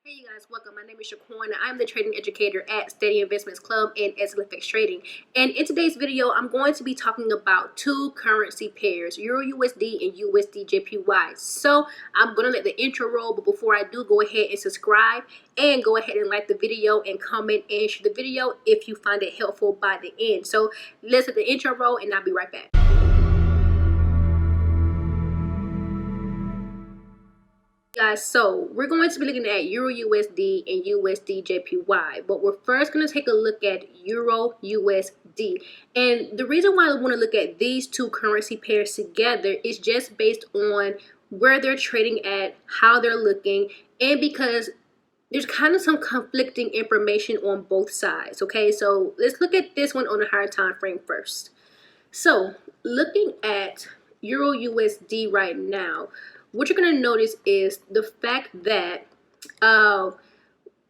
Hey you guys, welcome. My name is Shaquana. I'm the trading educator at Steady Investments Club and SLFX Trading. And in today's video, I'm going to be talking about two currency pairs, EURUSD and USDJPY. So I'm going to let the intro roll, but before I do, go ahead and subscribe and go ahead and like the video and comment and share the video if you find it helpful by the end. So let's let the intro roll and I'll be right back. Guys, so we're going to be looking at EURUSD and USDJPY, but we're first going to take a look at EURUSD. And the reason why I want to look at these two currency pairs together is just based on where they're trading at, how they're looking, and because there's kind of some conflicting information on both sides. Okay, so let's look at this one on a higher time frame first. So looking at EURUSD right now, what you're going to notice is the fact that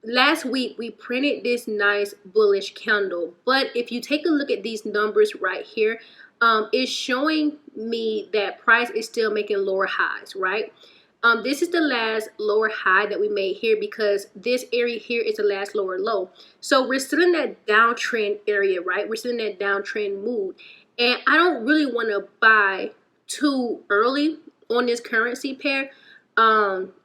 last week we printed this nice bullish candle. But if you take a look at these numbers right here, it's showing me that price is still making lower highs, right? This is the last lower high that we made here because this area here is the last lower low. So we're still in that downtrend area, right? We're still in that downtrend mood. And I don't really want to buy too early on this currency pair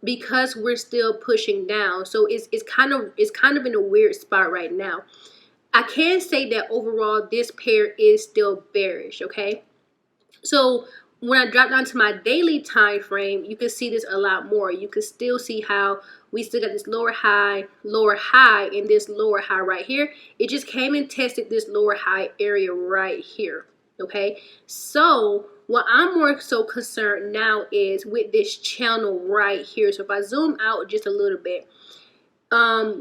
because we're still pushing down. So it's kind of in a weird spot right now. I can say that overall this pair is still bearish, okay? So when I drop down to my daily time frame, you can see this a lot more. You can still see how we still got this lower high, and this lower high right here. It just came and tested this lower high area right here, okay? So what I'm more so concerned now is with this channel right here. So if I zoom out just a little bit,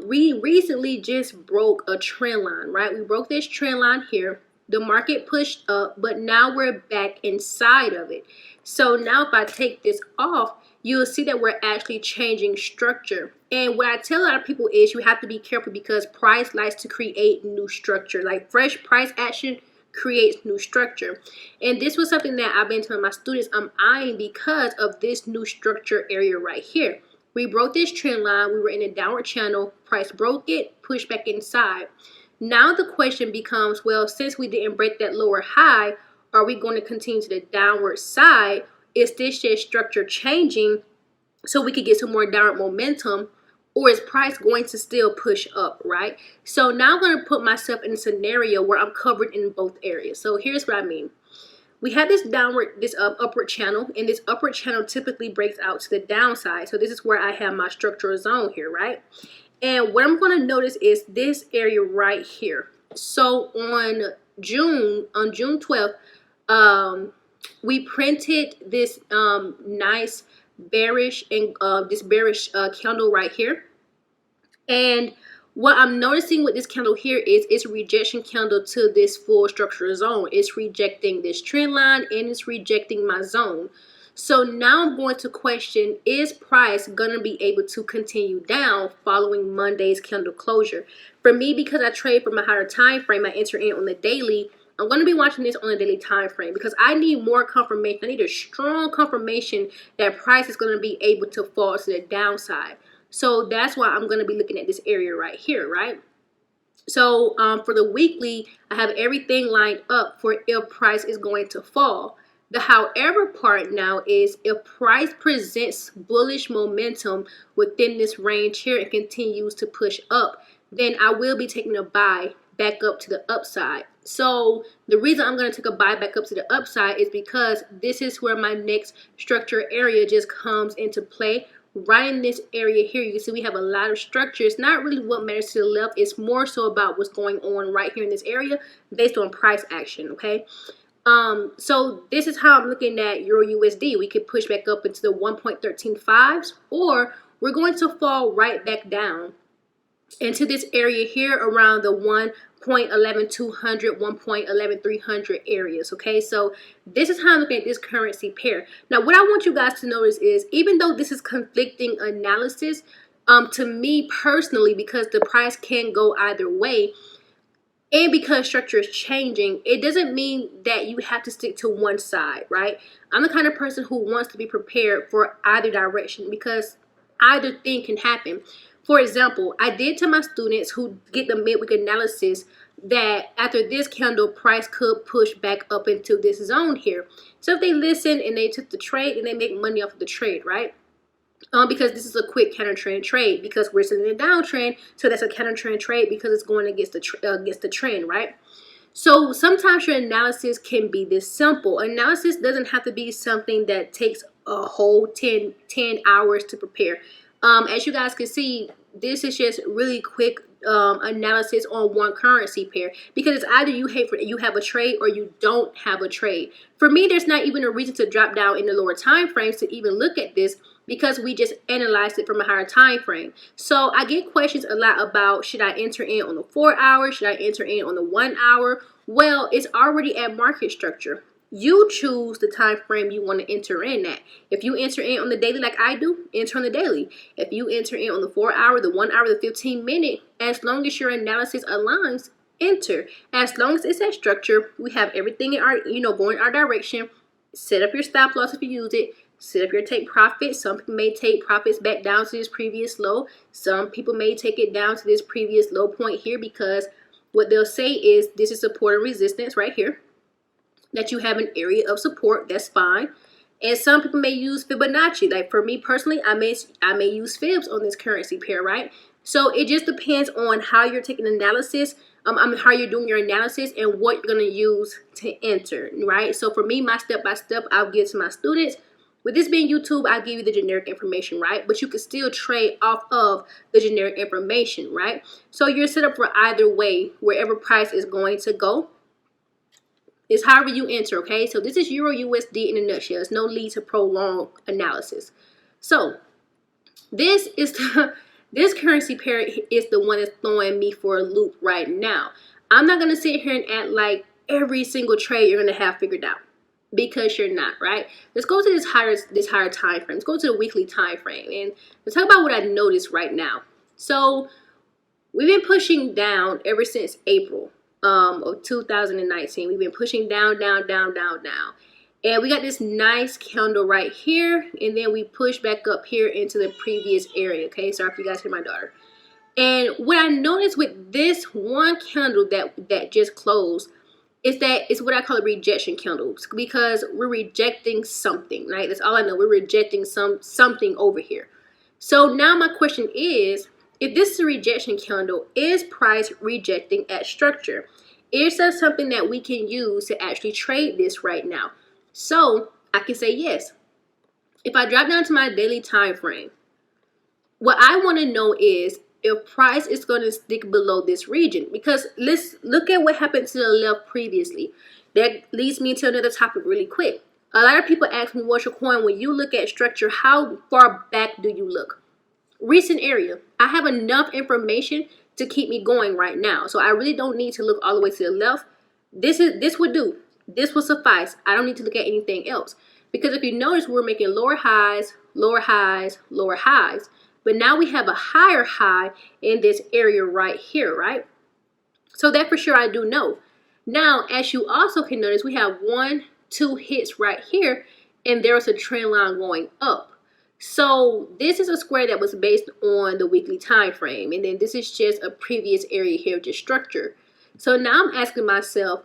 we recently just broke a trend line, right? We broke this trend line here. The market pushed up, but now we're back inside of it. So now if I take this off, you'll see that we're actually changing structure. And what I tell a lot of people is you have to be careful because price likes to create new structure. Like fresh price action creates new structure. And this was something that I've been telling my students I'm eyeing because of this new structure area right here. We broke this trend line. We were in a downward channel. Price broke it, pushed back inside. Now the question becomes, well, since we didn't break that lower high, are we going to continue to the downward side? Is this just structure changing so we could get some more downward momentum? Or is price going to still push up, right? So now I'm going to put myself in a scenario where I'm covered in both areas. So here's what I mean. We have this upward channel, and this upward channel typically breaks out to the downside. So this is where I have my structural zone here, right? And what I'm going to notice is this area right here. So on June 12th, we printed this nice bearish and candle right here. And what I'm noticing with this candle here is it's a rejection candle to this full structural zone. It's rejecting this trend line and it's rejecting my zone. So now I'm going to question, is price going to be able to continue down following Monday's candle closure? For me, because I trade from a higher time frame, I enter in on the daily. I'm going to be watching this on a daily time frame because I need more confirmation. I need a strong confirmation that price is going to be able to fall to the downside. So that's why I'm going to be looking at this area right here, right? So for the weekly, I have everything lined up for if price is going to fall. The however part now is if price presents bullish momentum within this range here and continues to push up, then I will be taking a buy back up to the upside. So the reason I'm going to take a buy back up to the upside is because this is where my next structure area just comes into play. Right in this area here, you can see we have a lot of structure. It's not really what matters to the left. It's more so about what's going on right here in this area based on price action, okay? So this is how I'm looking at EURUSD. We could push back up into the 1.135s, or we're going to fall right back down into this area here around the 1.11200, 1.11300 areas, okay? So this is how I'm looking at this currency pair. Now, what I want you guys to notice is, even though this is conflicting analysis, to me personally, because the price can go either way, and because structure is changing, it doesn't mean that you have to stick to one side, right? I'm the kind of person who wants to be prepared for either direction because either thing can happen. For example, I did tell my students who get the midweek analysis that after this candle, price could push back up into this zone here. So if they listen and they took the trade and they make money off of the trade, right? Because this is a quick counter trend trade because we're sitting in a downtrend, so that's a counter trend trade because it's going against the trend, right? So sometimes your analysis can be this simple. Analysis doesn't have to be something that takes a whole 10 hours to prepare. As you guys can see, this is just really quick analysis on one currency pair because it's either you have a trade or you don't have a trade. For me, there's not even a reason to drop down in the lower time frames to even look at this because we just analyzed it from a higher time frame. So I get questions a lot about, should I enter in on the 4 hour? Should I enter in on the 1 hour? Well, it's already at market structure. You choose the time frame you want to enter in at. If you enter in on the daily like I do, enter on the daily. If you enter in on the 4 hour, the 1 hour, the 15-minute, as long as your analysis aligns, enter. As long as it's at structure, we have everything in our, going our direction. Set up your stop loss if you use it. Set up your take profit. Some people may take profits back down to this previous low. Some people may take it down to this previous low point here because what they'll say is this is support and resistance right here. That you have an area of support, that's fine. And some people may use Fibonacci. Like for me personally, I may use fibs on this currency pair, right? So it just depends on how you're taking analysis, how you're doing your analysis and what you're gonna use to enter, right? So for me, my step-by-step, I'll give to my students. With this being YouTube, I'll give you the generic information, right? But you can still trade off of the generic information, right? So you're set up for either way, wherever price is going to go. It's however you enter, okay? So this is Euro USD in a nutshell. There's no need to prolong analysis. So this is this currency pair is the one that's throwing me for a loop right now. I'm not gonna sit here and act like every single trade you're gonna have figured out because you're not, right? Let's go to this higher time frame. Let's go to the weekly time frame and let's talk about what I noticed right now. So we've been pushing down ever since April of 2019. We've been pushing down. And we got this nice candle right here. And then we push back up here into the previous area. Okay, sorry if you guys hear my daughter. And what I noticed with this one candle that just closed is that it's what I call a rejection candle because we're rejecting something, right? That's all I know. We're rejecting something over here. So now my question is, if this is a rejection candle, is price rejecting at structure? Is that something that we can use to actually trade this right now? So I can say yes. If I drop down to my daily time frame, what I want to know is if price is going to stick below this region, because let's look at what happened to the left previously. That leads me to another topic really quick. A lot of people ask me, what's your coin? When you look at structure, how far back do you look? Recent area. I have enough information to keep me going right now. So I really don't need to look all the way to the left. This would do. This will suffice. I don't need to look at anything else. Because if you notice, we're making lower highs, lower highs, lower highs. But now we have a higher high in this area right here, right? So that for sure I do know. Now, as you also can notice, we have 1, 2 hits right here. And there's a trend line going up. So this is a square that was based on the weekly time frame. And then this is just a previous area here, just structure. So now I'm asking myself,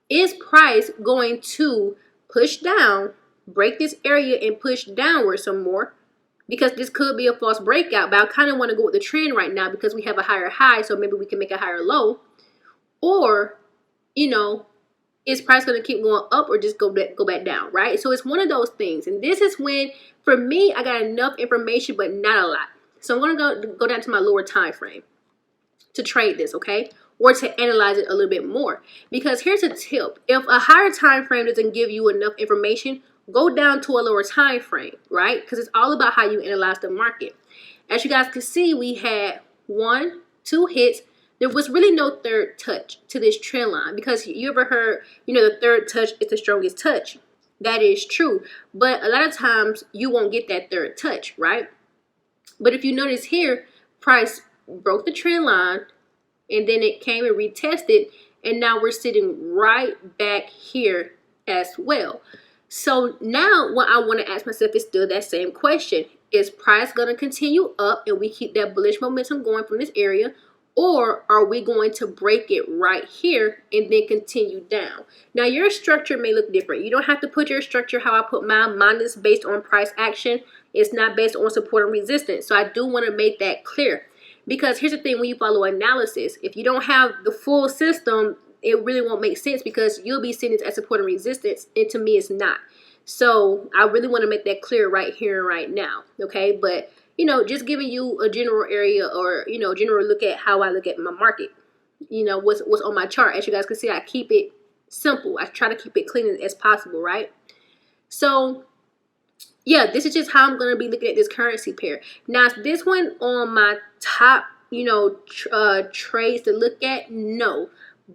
is price going to push down, break this area and push downward some more? Because this could be a false breakout, but I kind of want to go with the trend right now because we have a higher high, so maybe we can make a higher low. Or, is price going to keep going up or just go back down, right? So it's one of those things. And this is when, for me, I got enough information, but not a lot. So I'm going to go down to my lower time frame to trade this, okay? Or to analyze it a little bit more. Because here's a tip. If a higher time frame doesn't give you enough information, go down to a lower time frame, right? Because it's all about how you analyze the market. As you guys can see, we had 1, 2 hits. There was really no third touch to this trend line because you ever heard, the third touch is the strongest touch. That is true. But a lot of times you won't get that third touch, right? But if you notice here, price broke the trend line and then it came and retested. And now we're sitting right back here as well. So now what I want to ask myself is still that same question. Is price going to continue up and we keep that bullish momentum going from this area? Or are we going to break it right here and then continue down? Now, your structure may look different. You don't have to put your structure how I put mine. Mine is based on price action. It's not based on support and resistance. So I do want to make that clear. Because here's the thing, when you follow analysis, if you don't have the full system, it really won't make sense because you'll be seeing this as support and resistance. And to me, it's not. So I really want to make that clear right here and right now. Okay, but you know, just giving you a general area or, you know, general look at how I look at my market, you know, what's on my chart. As you guys can see, I keep it simple. I try to keep it clean as possible, right? So, yeah, this is just how I'm going to be looking at this currency pair. Now, is this one on my top, you know, trades to look at? No.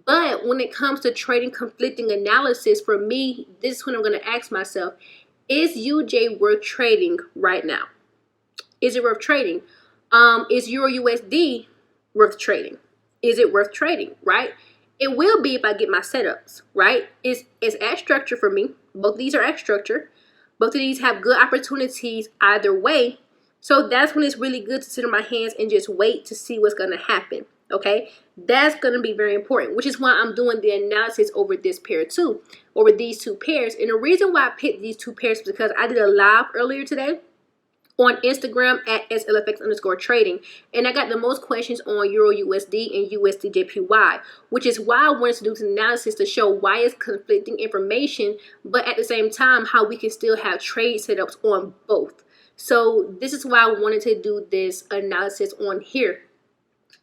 But when it comes to trading conflicting analysis, for me, this is when I'm going to ask myself, is UJ worth trading right now? Is it worth trading? Is EURUSD worth trading? Is it worth trading, right? It will be if I get my setups, right? It's at structure for me. Both of these are at structure. Both of these have good opportunities either way. So that's when it's really good to sit on my hands and just wait to see what's going to happen, okay? That's going to be very important, which is why I'm doing the analysis over this pair too, over these two pairs. And the reason why I picked these two pairs is because I did a live earlier today on Instagram at SLFX_trading. And I got the most questions on EURUSD and USDJPY, which is why I wanted to do this analysis to show why it's conflicting information, but at the same time, how we can still have trade setups on both. So this is why I wanted to do this analysis on here.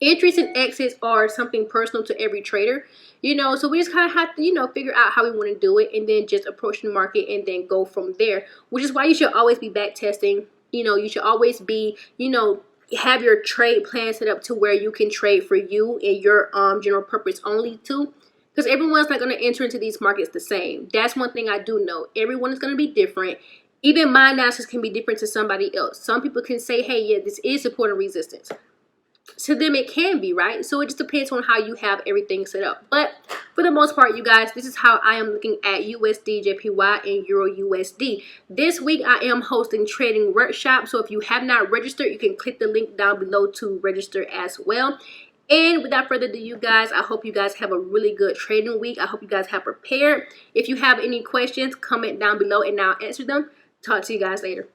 Entries and exits are something personal to every trader, you know, so we just kind of have to, you know, figure out how we want to do it and then just approach the market and then go from there, which is why you should always be back testing. You know, you should always be, you know, have your trade plan set up to where you can trade for you and your general purpose only too. Because everyone's not going to enter into these markets the same. That's one thing I do know. Everyone is going to be different. Even my analysis can be different to somebody else. Some people can say, hey, yeah, this is support and resistance. To them, it can be, right? So it just depends on how you have everything set up. But for the most part, you guys, this is how I am looking at USDJPY and EURUSD. This week, I am hosting trading workshops. So if you have not registered, you can click the link down below to register as well. And without further ado, you guys, I hope you guys have a really good trading week. I hope you guys have prepared. If you have any questions, comment down below and I'll answer them. Talk to you guys later.